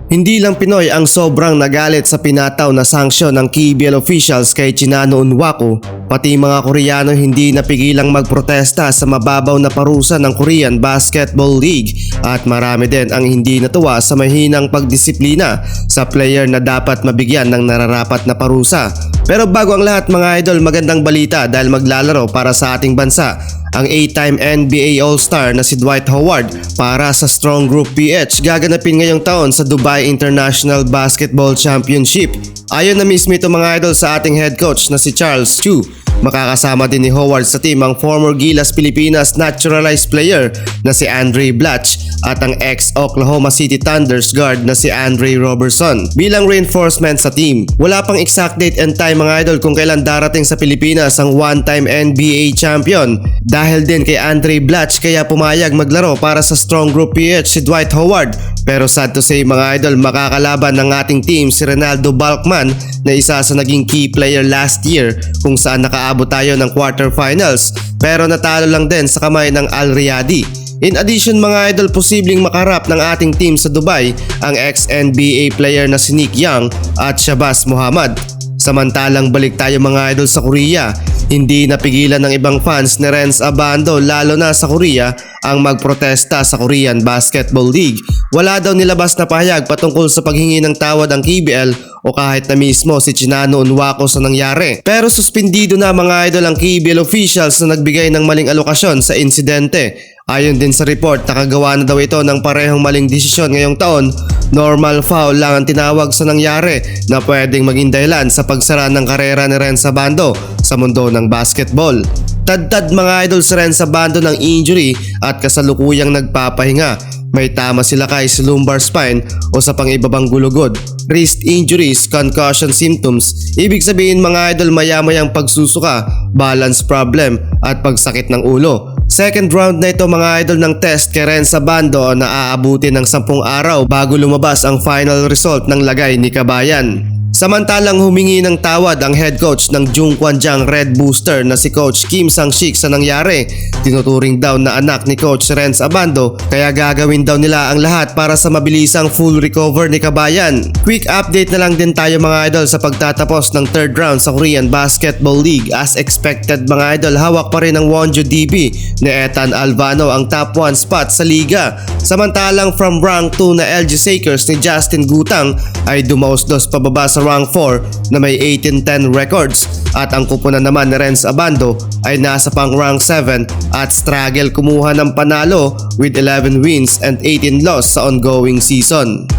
Hindi lang Pinoy ang sobrang nagalit sa pinataw na sanksyon ng KBL officials kay Chinano Unwaku, pati mga Koreano hindi napigilang magprotesta sa mababaw na parusa ng Korean Basketball League at marami din ang hindi natuwa sa mahinang pagdisiplina sa player na dapat mabigyan ng nararapat na parusa. Pero bago ang lahat mga idol, magandang balita dahil maglalaro para sa ating bansa ang 8-time NBA All-Star na si Dwight Howard para sa Strong Group PH gaganapin ngayong taon sa Dubai International Basketball Championship. Ayon na mismo ito mga idol sa ating head coach na si Charles Chu. Makakasama din ni Howard sa team ang former Gilas Pilipinas naturalized player na si Andre Blatch at ang ex-Oklahoma City Thunders guard na si Andre Robertson bilang reinforcement sa team. Wala pang exact date and time mga idol kung kailan darating sa Pilipinas ang one-time NBA champion. Dahil din kay Andre Blatch kaya pumayag maglaro para sa Strong Group PH si Dwight Howard. Pero sad to say mga idol, makakalaban ng ating team si Renaldo Balkman na isa sa naging key player last year kung saan nakaabot tayo ng quarterfinals pero natalo lang din sa kamay ng Al Riyadi. In addition mga idol, posibleng makaharap ng ating team sa Dubai ang ex-NBA player na si Nick Young at Shabazz Muhammad. Samantalang balik tayo mga idol sa Korea, hindi napigilan ng ibang fans ni Renz Abando lalo na sa Korea ang magprotesta sa Korean Basketball League. Wala daw nilabas na pahayag patungkol sa paghingi ng tawad ang KBL o kahit na mismo si Chinano Unwaku sa nangyari. Pero suspendido na mga idol ang KBL officials na nagbigay ng maling alokasyon sa insidente. Ayon din sa report, nakagawa na daw ito ng parehong maling desisyon ngayong taon. Normal foul lang ang tinawag sa nangyari na pwedeng maging dahilan sa pagsara ng karera ni Renz Abando sa mundo ng basketball. Tad-tad mga idol si Renz Abando ng injury at kasalukuyang nagpapahinga. May tama sila kay sa lumbar spine o sa pang-ibabang gulugod, wrist injuries, concussion symptoms. Ibig sabihin mga idol, maya-mayang pagsusuka, balance problem at pagsakit ng ulo. Second round na ito mga idol ng test kay Renz Abando na aabutin ng 10 araw bago lumabas ang final result ng lagay ni Kabayan. Samantalang humingi ng tawad ang head coach ng Jungkwanjang Red Booster na si Coach Kim Sang-sik sa nangyari. Tinuturing daw na anak ni Coach Renz Abando kaya gagawin daw nila ang lahat para sa mabilisang full recover ni Kabayan. Quick update na lang din tayo mga idol sa pagtatapos ng third round sa Korean Basketball League. As expected mga idol, hawak pa rin ng Wonju DB ni Ethan Alvano ang top 1 spot sa liga. Samantalang from rank 2 na LG Sakers ni Justin Gutang ay dumaos-dos pababa sa rank 4 na may 18-10 records at ang kupunan naman ni Renz Abando ay nasa pang rank 7 at struggle kumuha ng panalo with 11 wins and 18 loss sa ongoing season.